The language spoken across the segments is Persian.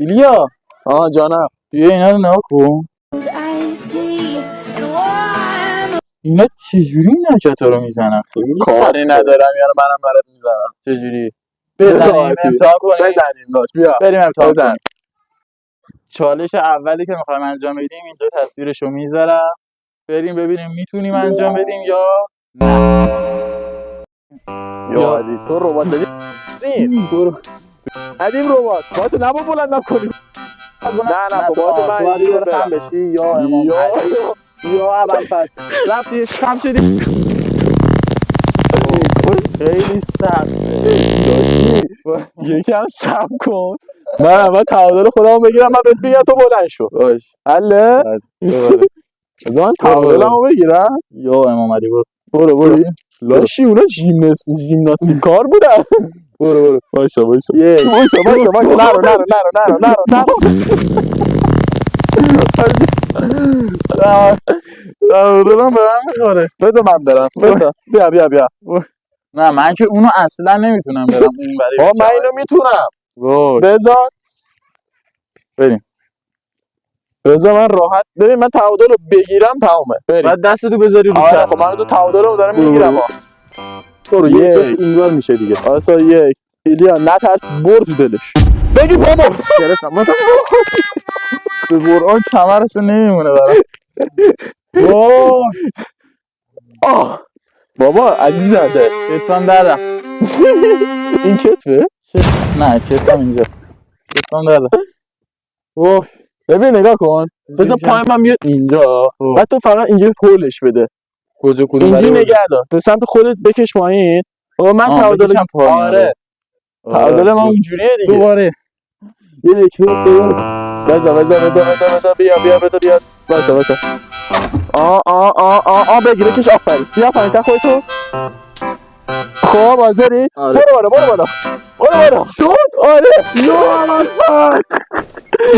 ایلیا جانم. بیا اینا رو نگاه کن. اینا چجوری نکتا رو میزنن؟ خیلی کاری ندارم یعنی منم برات میزنم. چجوری؟ بزنیم امتحان کنیم. بزنیم داشت بیا بریم امتحان بزن. کنیم. چالش اولی که میخوایم انجام بدیم اینجا تصویرشو میذارم. بریم ببینیم میتونیم انجام بدیم یا نه. یا علی تو ربات دادی. برو. ندیم ربات واسه نبا بلندم کنیم. نه بابات من اینجور خم بشی یا امام علی یا اول پس رفتی خم شدی. خیلی سخته داشتی یکم صبر کن. من اول تعادل خودمو بگیرم من بهت بگم تو بلند شو. باش حله من تعادلمو بگیرم. یا امام علی برو لاشی اونا ژیمناستیک کار بودن. برو وایسا نرو تعادلم به من میخوره. بذار من برم. بیا نه من که اونو اصلا نمیتونم برم اون برای من اینو میتونم. بذار من راحت ببین من تعادل رو بگیرم تمومه. بریم بعد دستتو بذاری رو آره خب من از تعادل رو دارم میگیرم. برو یک اینوار میشه دیگه. واسه یک ایلیا نترس برو تو دلش بگی بابا گرفتم به قرآن کمرشو نمیمونه برام. بابا عزیز زاده کتفم در رفت. این کتفه؟ نه کتفم اینجاست. کتفم در رفت. ببین نگاه کن بذار پای من میاد اینجا بعد تو فقط اینجا هولش بده. کجا کدوم اینجا نگه دار به سمت خودت بکش پایین. من تعادل آره تعادل ما اونجوریه دیگه. دوباره 1 2 3 بذار بیا واسه بگیر بکش آفرین بیا پایین تا خودتو. خب حاضری؟ آره. برو بالا شد آره یا من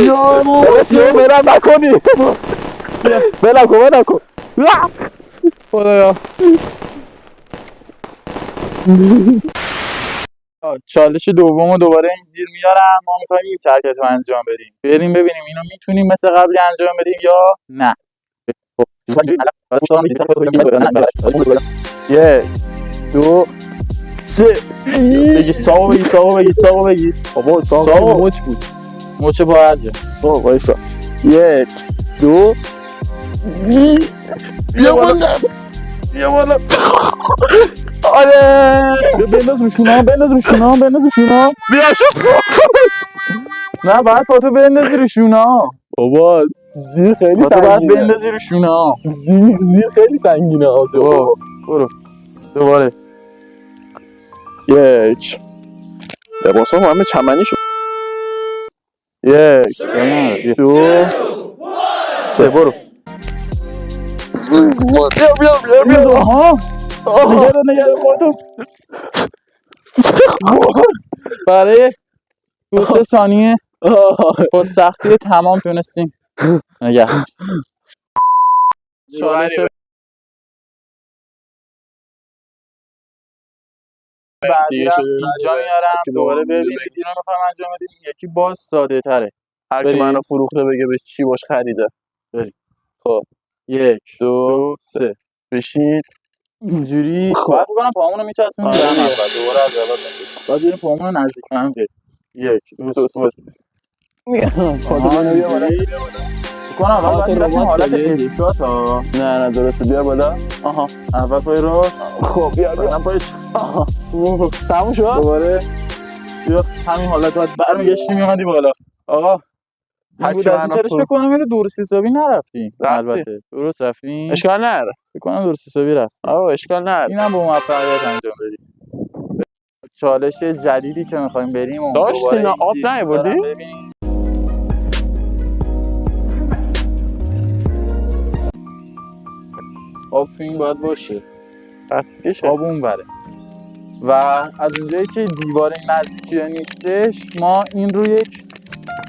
یا برم نکنی بلم کن خدایا. چالش دومو دوباره این زیر میارم. ما میخوایم این حرکت رو انجام بدیم. بریم ببینیم اینو میتونیم مثل قبلی انجام بدیم یا نه. 1 2 3 بگی ساقو بگی بابا ساقو مچ بود مچه با هرجه. وایسا 1 2 بیا بالا آره بنداز رو شونا بیا شو نه بعد پاتو بندازی رو شونا. بابا زیر خیلی پاتو بعد سنگینه بندازی رو شونا. زیر خیلی سنگینه برو دوباره 1 لباسا همه چمنی شد 1 2 3 برو بیا ها نگه دار خودتو. برای 2-3 ثانیه با سختی تمام تونستیم نگه. چالش بعدی رو اینجا میارم دوباره ببینید اینو میخوایم انجام بدیم. یکی باز ساده تره. هر کی منو فروخته بگه به چی باش خریده. بریم خب 1 2 3 بشین اینجوری. باید بکنم پامونو میچسبونم به هم اول دوباره از اول بندازم. باید بریم پامونو نزدیک به هم. 1 2 3 خودمونو بیا بالا بکنم اول باید میرفتیم حالت اسکات ها. نه درسته بیا بالا اول پای راست. خب بیا پای تموم شد دوباره بیا همین حالت باید برمیگشتی میامدی بالا. آقا این بود از این چرا فکر کنم اینو درست حسابی نرفتیم. البته درست رفتیم اشکال نداره فکر کنم درست حسابی رفتیم. اشکال نداره اینم با موفقیت انجام بدیم. چالش جدیدی که میخوایم بریم و دوباره اینا آب ایزی نیاوردی؟ ببینیم. آب تو این باید باشه دستکشه آب اون بره و از اونجایی که دیوار این نزدیکی نیستش ما این رو یک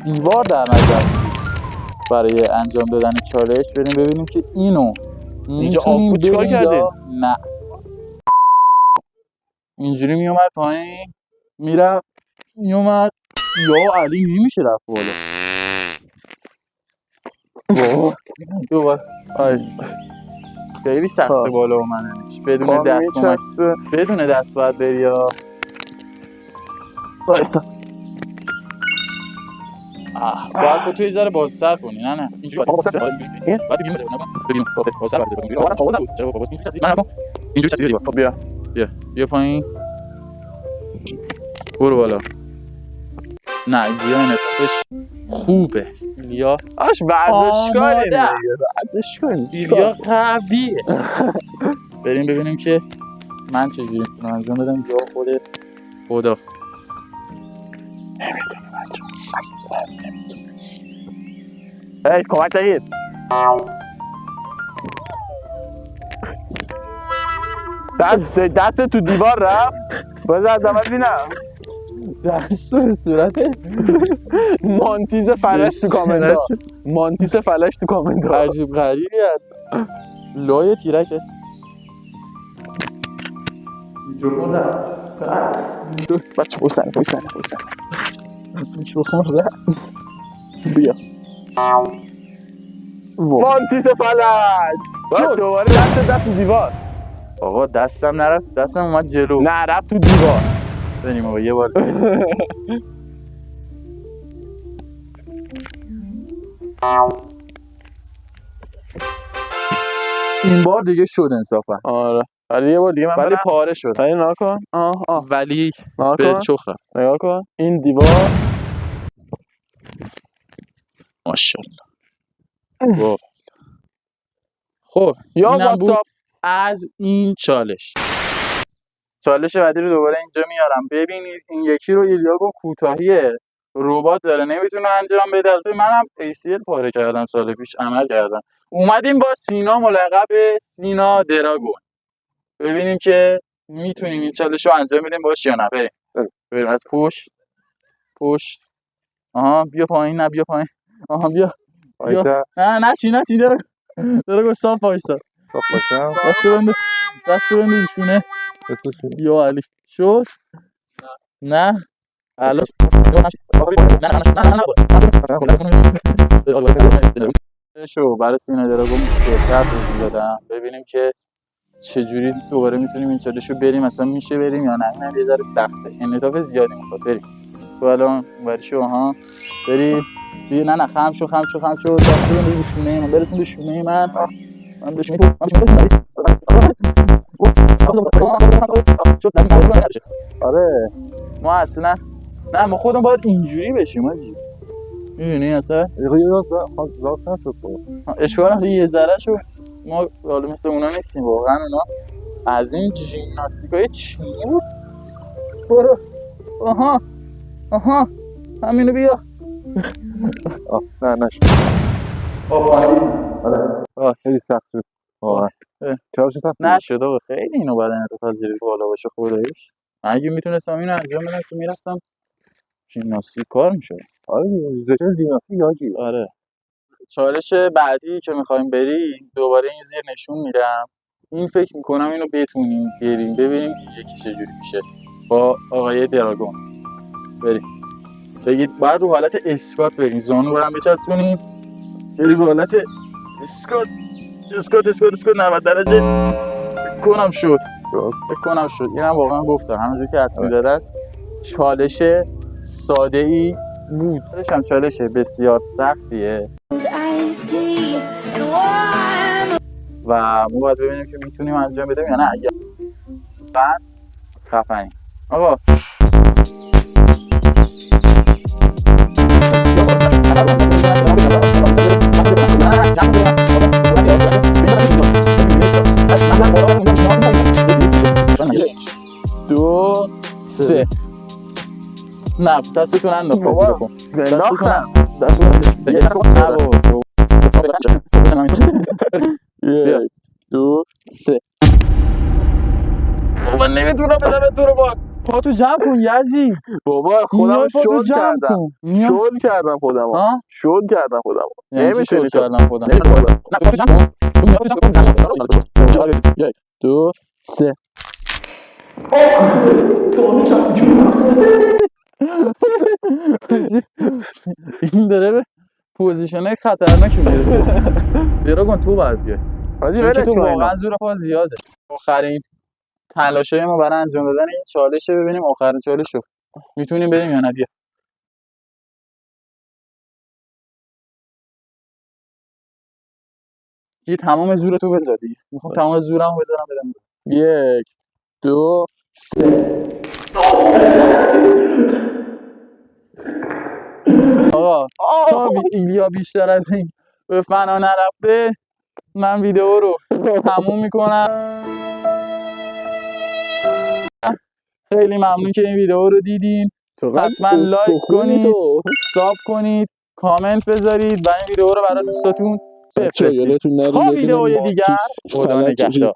دیوار در نظر میگیریم برای انجام دادن چالش. بریم ببینیم که اینو میتونیم بریم یا نه. اینجوری میومد پایین میرفت میومد یا علی نمیشه رفت بالا. دوباره آیس خیلی سخته بالا اومدنش بدون دست کمک. بدون دست باید بری یا آیس باید با توی ذره بازتر کنی. نه اینجوری باید بگیم بگیم بازتر باید بگیم چرا بابا اینجوری چیزی خب بیا پایین برو بالا. نه بیا نفسش خوبه ایلیا. ورزشکاری ایلیا قویه. بریم ببینیم که من چجوری میتونم انجام بدم جا خدا. نمیتونی بچه اصلا نمیتونی. هی کمک نگیر. دست تو دیوار رفت. باز از اول بینم دست به صورت مانتیز فلش تو کامنت ها. مانتیز فلش تو کامنت ها. عجیب غریبی هست لای تیرکه. میکروفون رفت بچه بوسن میکروفون رفت. بیا مانتیز فلج دوباره دست دیوار. آقا دستم نرفت. دستم اومد جلو. نه رفت تو دیوار. بریم آقا یه بار این بار دیگه شد انصافا. آره ولی یه بار دیگه من ولی پاره شد. ولی نگاه کن. ولی به چخ رفت. نگاه کن این دیوار. ماشاءالله. خب اینم بود از این چالش بعدی رو دوباره اینجا میارم. ببینید این یکی رو ایلیا گفت کوتاهیه ربات داره نمیتونه انجام بده. منم ACL پاره کردم سال پیش عمل کردم. اومدیم با سینا ملقب سینا دراگون ببینیم که میتونیم این چالش رو انجام بدیم باش یا نه. بریم از پشت بیا پایین. نه بیا پایین. نه نچی دراگون صاف وایسا. دست بنده ایشونه. یا علی شد. نه الان شو برای سینا دراگون بهتر توضیح دادم. ببینیم که چجوری دوباره میتونیم این چالشو بریم مثلا میشه بریم یا نه. اینم یه ذره سخته انعطاف زیادی میخواد. بریم تو الان ورشو بریم بیا. نه خم شو دست بنده رو شونه من برسون به شونه من به شونه آره ما اصلا نه ما خودم باید اینجوری بشیم آجی. میدونی اصلا اشکال یه ذره شو ما حالا مثل اونا نیستیم واقعا. اونا از این ژیمناستیکای چینی بود. برو همینو بیا. نه خیلی سخت بود واقعا. نشد آقا خیلی اینو بدن پذیری بالا باشه خداییش. اگه میتونستم اینو انجام بدم که میرفتم ژیمناستیک کار میشد. آره ژیمناستیک یاجی. آره چالش بعدی که میخوایم بریم دوباره این زیر نشون میدم. این فکر میکنم اینو بتونیم بریم ببینیم این یکی چجوری میشه با آقای دراگون. بریم بگید بعد رو حالت اسکات بریم. زانو برم بچسبونیم بریم رو حالت اسکات 90 درجه. کنم شد. اینم واقعا گفتم همونجوری که حدس می‌زدن چالش ساده ای بود. چالش بسیار سختیه و ما باید ببینیم که میتونیم انجام بدیم یا نه. بعد خفنی آقا دو سه. نه دستتون انداخت بابا. یک دو سه. بابا نمیتونم بدم تو رو با پاتو جمع کن یزی. بابا خودم شل کردم خودمو. نمیتونی کردم خودم. نه پاتو جمع کن. یک دو سه. این داره به پوزیشن‌های خطرناکی میرسه. دراگون تو باید بیای. حاجی چون که ولش تو کن واقعا اینا. زور پا زیاده. آخرین تلاشای ما برای انجام دادن این چالشه، ببینیم آخرین چالش رو میتونیم بریم یا نه. بیا. یه تمام زورتو بذار دیگه. میخوام تمام زورمو بذارم بدم. 1 2 3. آقا تا ایلیا بیشتر از این به فنا نرفته من ویدیو رو تموم میکنم. خیلی ممنون که این ویدیو رو دیدین. حتما لایک کنید، ساب کنید، کامنت بذارید و این ویدیو رو برای دوستاتون بچه‌ها بفرستید. یادتون نره تا یه دونه ویدیوی دیگر مانتیس خدا فلج نگهدار.